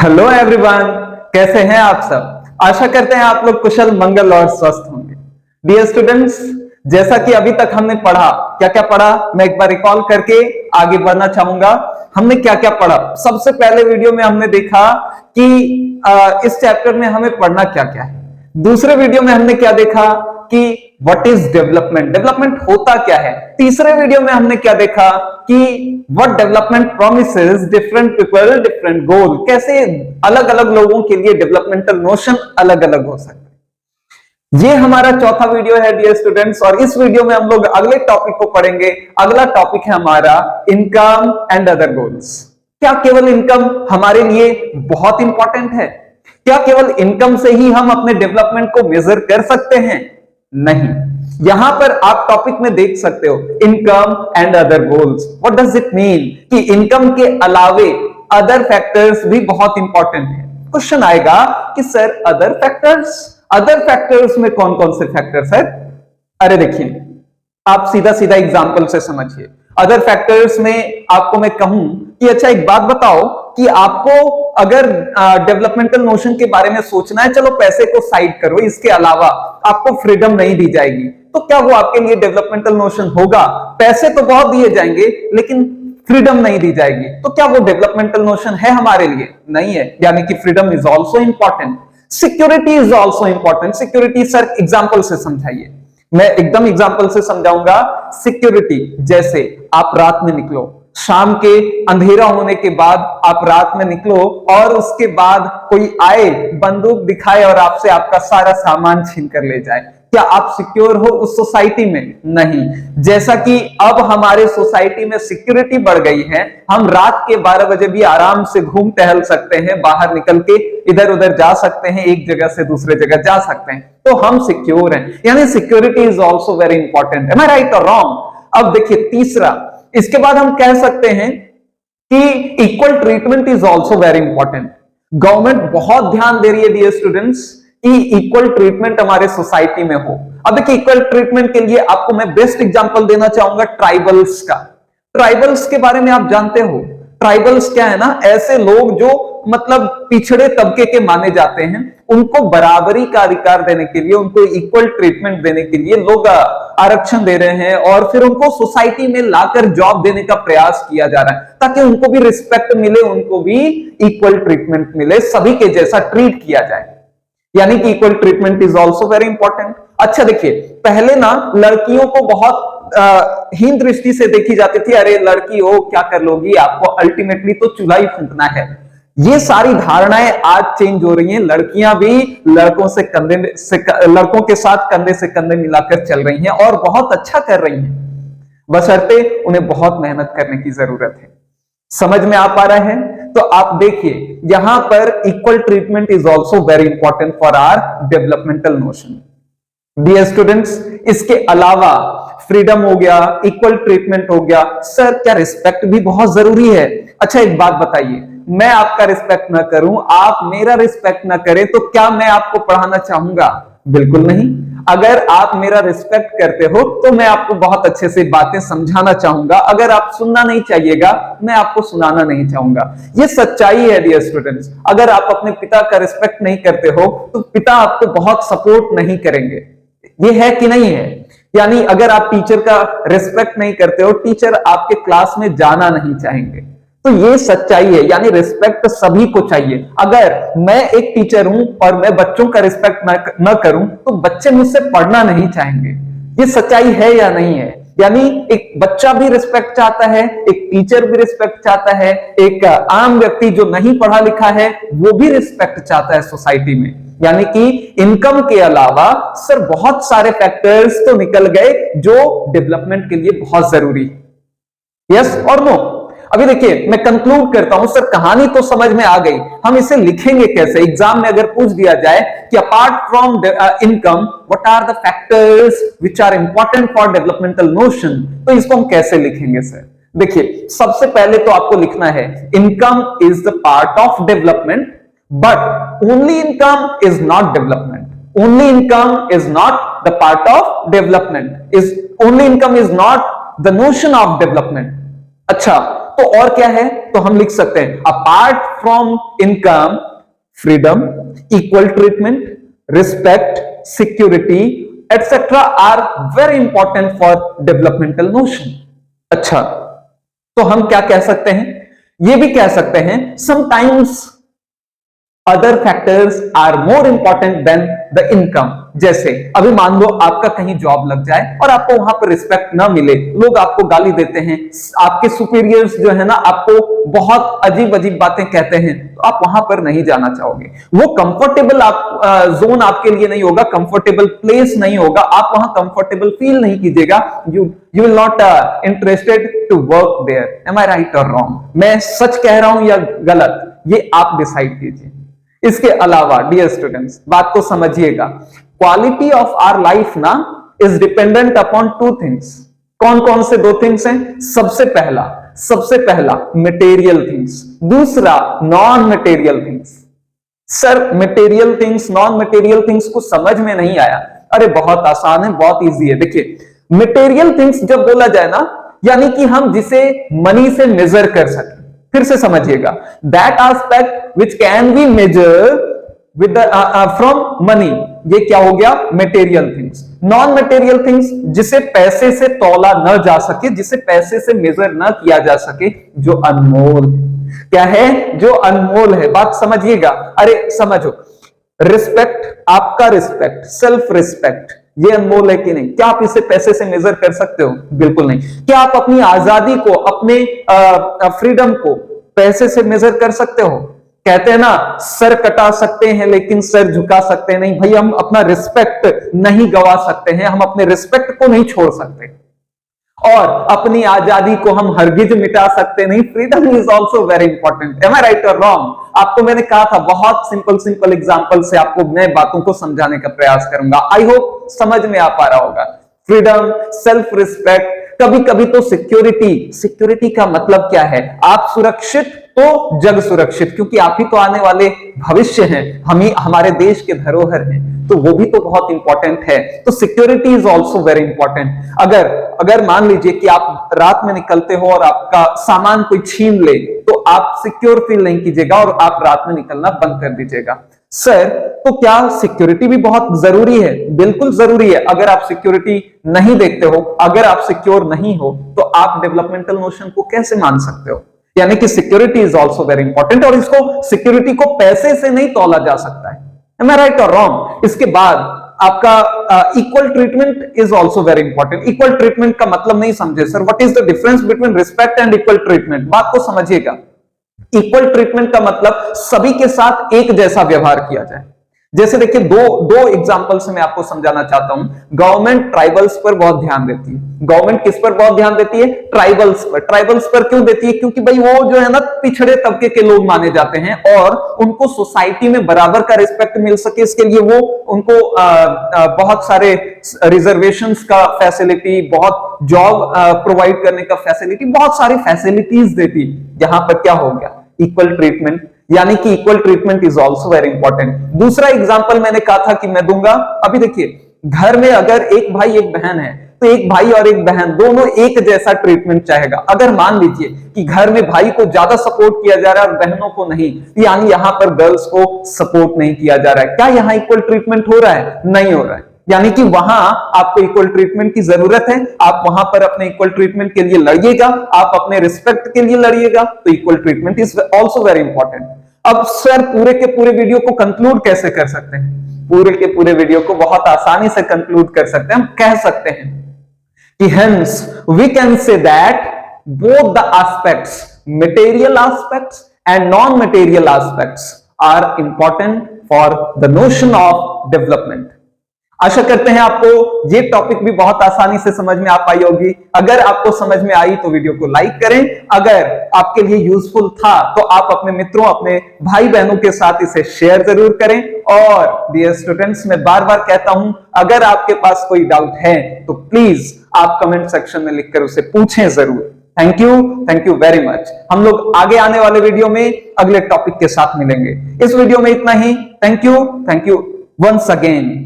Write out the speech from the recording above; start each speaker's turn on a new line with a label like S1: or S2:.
S1: Hello everyone, कैसे हैं आप सब। आशा करते हैं आप लोग कुशल मंगल और स्वस्थ होंगे। डियर स्टूडेंट्स, जैसा कि अभी तक हमने पढ़ा, क्या क्या पढ़ा मैं एक बार रिकॉल करके आगे बढ़ना चाहूंगा। हमने क्या क्या पढ़ा। सबसे पहले वीडियो में हमने देखा कि इस चैप्टर में हमें पढ़ना क्या क्या है। दूसरे वीडियो में हमने क्या देखा कि व्हाट इज डेवलपमेंट, डेवलपमेंट होता क्या है। तीसरे वीडियो में हमने क्या देखा कि what development promises different people different गोल, कैसे अलग अलग लोगों के लिए डेवलपमेंटल नोशन अलग अलग हो सकते हैं। ये हमारा चौथा वीडियो है डियर स्टूडेंट्स, और इस वीडियो में हम लोग अगले टॉपिक को पढ़ेंगे। अगला टॉपिक है हमारा इनकम एंड अदर गोल्स। क्या केवल इनकम हमारे लिए बहुत इंपॉर्टेंट है? क्या केवल इनकम से ही हम अपने डेवलपमेंट को मेजर कर सकते हैं? नहीं। यहां पर आप टॉपिक में देख सकते हो income and other goals. What does it mean कि इनकम के अलावे अदर फैक्टर्स भी बहुत इंपॉर्टेंट है। क्वेश्चन आएगा कि सर अदर फैक्टर्स में कौन कौन से फैक्टर्स है? अरे देखिए, आप सीधा सीधा एग्जांपल से समझिए। अदर फैक्टर्स में आपको मैं कहूं कि अच्छा एक बात बताओ कि आपको अगर डेवलपमेंटल नोशन के बारे में सोचना है, चलो पैसे को साइड करो, इसके अलावा आपको फ्रीडम नहीं दी जाएगी, तो क्या वो आपके लिए डेवलपमेंटल नोशन होगा? पैसे तो बहुत दिए जाएंगे लेकिन फ्रीडम नहीं दी जाएगी, तो क्या वो डेवलपमेंटल नोशन है हमारे लिए? नहीं है। यानी कि freedom is also important, security is also important. Security sir example से समझाइए। मैं एकदम एग्जांपल से समझाऊंगा। सिक्योरिटी जैसे आप रात में निकलो, शाम के अंधेरा होने के बाद आप रात में निकलो और उसके बाद कोई आए, बंदूक दिखाए और आपसे आपका सारा सामान छीन कर ले जाए, क्या आप सिक्योर हो उस सोसाइटी में? नहीं। जैसा कि अब हमारे सोसाइटी में सिक्योरिटी बढ़ गई है, हम रात के 12 बजे भी आराम से घूम टहल सकते हैं, बाहर निकल के इधर उधर जा सकते हैं, एक जगह से दूसरे जगह जा सकते हैं, तो हम सिक्योर हैं। यानी security is also very important. Am I right और रॉन्ग? अब देखिए तीसरा, इसके बाद हम कह सकते हैं कि equal treatment is also very important. Government बहुत ध्यान दे रही है डियर स्टूडेंट्स कि इक्वल ट्रीटमेंट हमारे सोसाइटी में हो। अब देखिए इक्वल ट्रीटमेंट के लिए आपको मैं बेस्ट एग्जांपल देना चाहूंगा ट्राइबल्स का। ट्राइबल्स के बारे में आप जानते हो, ट्राइबल्स क्या है ना, ऐसे लोग जो मतलब पिछड़े तबके के माने जाते हैं, उनको बराबरी का अधिकार देने के लिए, उनको इक्वल ट्रीटमेंट देने के लिए लोग आरक्षण दे रहे हैं और फिर उनको सोसाइटी में लाकर जॉब देने का प्रयास किया जा रहा है ताकि उनको भी रिस्पेक्ट मिले, उनको भी इक्वल ट्रीटमेंट मिले, सभी के जैसा ट्रीट किया जाए। यानी कि equal treatment is also very important. अच्छा देखिए, पहले ना लड़कियों को बहुत हीन दृष्टि से देखी जाती थी। अरे लड़की हो, क्या कर लोगी, आपको अल्टीमेटली तो चूल्हा ही फूंकना है। ये सारी धारणाएं आज चेंज हो रही हैं। लड़कियां भी लड़कों से लड़कों के साथ कंधे से कंधे मिलाकर चल रही हैं और बहुत अच्छा कर रही हैं, बशर्ते उन्हें बहुत मेहनत करने की जरूरत है। समझ में आ पा रहा है? तो आप देखिए यहां पर equal treatment is also very important for our developmental notion. Dear students, इसके अलावा फ्रीडम हो गया, इक्वल ट्रीटमेंट हो गया, सर क्या रिस्पेक्ट भी बहुत जरूरी है? अच्छा एक बात बताइए, मैं आपका रिस्पेक्ट ना करूं, आप मेरा रिस्पेक्ट ना करें, तो क्या मैं आपको पढ़ाना चाहूंगा? बिल्कुल नहीं। अगर आप मेरा रिस्पेक्ट करते हो तो मैं आपको बहुत अच्छे से बातें समझाना चाहूंगा। अगर आप सुनना नहीं चाहिएगा, मैं आपको सुनाना नहीं चाहूंगा। ये सच्चाई है डियर स्टूडेंट्स। अगर आप अपने पिता का रिस्पेक्ट नहीं करते हो तो पिता आपको बहुत सपोर्ट नहीं करेंगे। ये है कि नहीं है? यानी अगर आप टीचर का रिस्पेक्ट नहीं करते हो, टीचर आपके क्लास में जाना नहीं चाहेंगे। तो ये सच्चाई है। यानी रिस्पेक्ट सभी को चाहिए। अगर मैं एक टीचर हूं और मैं बच्चों का रिस्पेक्ट न करूं तो बच्चे मुझसे पढ़ना नहीं चाहेंगे। ये सच्चाई है या नहीं है? यानी एक बच्चा भी रिस्पेक्ट चाहता है, एक टीचर भी रिस्पेक्ट चाहता है, एक आम व्यक्ति जो नहीं पढ़ा लिखा है वो भी रिस्पेक्ट चाहता है सोसाइटी में। यानी कि इनकम के अलावा सर बहुत सारे फैक्टर्स तो निकल गए जो डेवलपमेंट के लिए बहुत जरूरी है। यस और नो? अभी देखिए मैं कंक्लूड करता हूं। सर कहानी तो समझ में आ गई, हम इसे लिखेंगे कैसे? एग्जाम में अगर पूछ दिया जाए कि apart from income what are the factors which are important for developmental notion, तो इसको हम कैसे लिखेंगे सर? देखिए सबसे पहले तो आपको लिखना है income is the part of development, but only income is not development. Only income is not the part of development. Only income is not the notion of development. अच्छा, तो और क्या है, तो हम लिख सकते हैं apart from income, freedom, equal treatment, respect, security etcetera are very important for developmental notion. अच्छा, तो हम क्या कह सकते हैं, ये भी कह सकते हैं sometimes other factors are more important than the income. जैसे अभी मान लो आपका कहीं जॉब लग जाए और आपको वहां पर रिस्पेक्ट ना मिले, लोग आपको गाली देते हैं, आपके सुपीरियर्स जो है ना आपको बहुत अजीब अजीब बातें कहते हैं, तो आप वहां पर नहीं जाना चाहोगे। वो कंफर्टेबल जोन आपके लिए नहीं होगा, कंफर्टेबल प्लेस नहीं होगा, आप वहां कंफर्टेबल फील नहीं कीजिएगा। You will not interested to work there. Am I right और रॉन्ग? मैं सच कह रहा हूं या गलत, ये आप डिसाइड कीजिए। इसके अलावा डियर स्टूडेंट्स, बात को समझिएगा, क्वालिटी ऑफ आवर लाइफ ना is dependent upon two things. कौन कौन से दो थिंग्स हैं? सबसे पहला मटेरियल थिंग्स, दूसरा non material things. Sir material things non material things को समझ में नहीं आया? अरे बहुत आसान है, बहुत इजी है। देखिए मटेरियल थिंग्स जब बोला जाए ना, यानी कि हम जिसे मनी से मेजर कर सके। फिर से समझिएगा, that aspect which can be major with from money, ये क्या हो गया? Material things. Non material things जिसे पैसे से तौला न जा सके, जिसे पैसे से मेजर न किया जा सके, जो अनमोल है। क्या है? जो अनमोल है। बात समझिएगा। अरे समझो, रिस्पेक्ट, आपका रिस्पेक्ट, सेल्फ रिस्पेक्ट, ये अनमोल है कि नहीं? क्या आप इसे पैसे से मेजर कर सकते हो? बिल्कुल नहीं। क्या आप अपनी आजादी को, अपने फ्रीडम को पैसे से मेजर कर सकते हो? कहते हैं ना, सर कटा सकते हैं लेकिन सर झुका सकते नहीं। भाई हम अपना रिस्पेक्ट नहीं गवा सकते हैं, हम अपने रिस्पेक्ट को नहीं छोड़ सकते, और अपनी आजादी को हम हरगिज मिटा सकते नहीं। Freedom is also very important. Am I right और रॉन्ग? आपको मैंने कहा था बहुत सिंपल एग्जांपल से आपको मैं बातों को समझाने का प्रयास करूंगा। आई होप समझ में आ पा रहा होगा। फ्रीडम, सेल्फ रिस्पेक्ट, कभी कभी तो सिक्योरिटी का मतलब क्या है? आप सुरक्षित तो जग सुरक्षित, क्योंकि आप ही तो आने वाले भविष्य हैं, हम ही हमारे देश के धरोहर हैं, तो वो भी तो बहुत इंपॉर्टेंट है। तो security is also very important. अगर मान लीजिए कि आप रात में निकलते हो और आपका सामान कोई छीन ले, तो आप सिक्योर फील नहीं कीजिएगा और आप रात में निकलना बंद कर दीजिएगा। सर तो क्या सिक्योरिटी भी बहुत जरूरी है? बिल्कुल जरूरी है। अगर आप सिक्योरिटी नहीं देखते हो, अगर आप सिक्योर नहीं हो, तो आप डेवलपमेंटल नोशन को कैसे मान सकते हो? यानी कि security is also very important, और इसको सिक्योरिटी को पैसे से नहीं तौला जा सकता है। Am I right or wrong? इसके बाद आपका equal treatment is also very important. Equal treatment का मतलब नहीं समझे sir, what is the difference between respect and equal treatment? बात को समझिएगा। इक्वल ट्रीटमेंट का मतलब सभी के साथ एक जैसा व्यवहार किया जाए। जैसे देखिए, दो एग्जांपल से मैं आपको समझाना चाहता हूं। गवर्नमेंट ट्राइबल्स पर बहुत ध्यान देती है। गवर्नमेंट किस पर बहुत ध्यान देती है? ट्राइबल्स पर। ट्राइबल्स पर क्यों देती है? क्योंकि भाई वो जो है ना पिछड़े तबके के लोग माने जाते हैं, और उनको सोसाइटी में बराबर का रिस्पेक्ट मिल सके, इसके लिए वो उनको बहुत सारे रिजर्वेशंस का फैसिलिटी, बहुत जॉब प्रोवाइड करने का फैसिलिटी, बहुत सारी फैसिलिटीज देती। यहां पर क्या हो गया? Equal treatment. यानी कि equal treatment is also very important. दूसरा एग्जांपल मैंने कहा था कि मैं दूंगा। अभी देखिए, घर में अगर एक भाई एक बहन है, तो एक भाई और एक बहन दोनों एक जैसा ट्रीटमेंट चाहेगा। अगर मान लीजिए कि घर में भाई को ज्यादा सपोर्ट किया जा रहा है और बहनों को नहीं, यानी यहां पर गर्ल्स को सपोर्ट नहीं किया जा रहा है, क्या यहां इक्वल ट्रीटमेंट हो रहा है? नहीं हो रहा है। यानी कि वहां आपको इक्वल ट्रीटमेंट की जरूरत है। आप वहां पर अपने इक्वल ट्रीटमेंट के लिए लड़िएगा, आप अपने रिस्पेक्ट के लिए लड़िएगा, तो equal treatment is also very important. अब सर पूरे के पूरे वीडियो को कंक्लूड कैसे कर सकते हैं? पूरे के पूरे वीडियो को बहुत आसानी से कंक्लूड कर सकते हैं। हम कह सकते हैं कि hence we can say that both the aspects, material aspects and non-material aspects are important for the notion of development. आशा करते हैं आपको ये टॉपिक भी बहुत आसानी से समझ में आ पाई होगी। अगर आपको समझ में आई तो वीडियो को लाइक करें। अगर आपके लिए यूजफुल था तो आप अपने मित्रों, अपने भाई बहनों के साथ इसे शेयर जरूर करें। और डियर स्टूडेंट्स, मैं बार बार कहता हूं, अगर आपके पास कोई डाउट है तो प्लीज आप कमेंट सेक्शन में लिखकर उसे पूछें जरूर। Thank you very much. हम लोग आगे आने वाले वीडियो में अगले टॉपिक के साथ मिलेंगे। इस वीडियो में इतना ही। Thank you once again.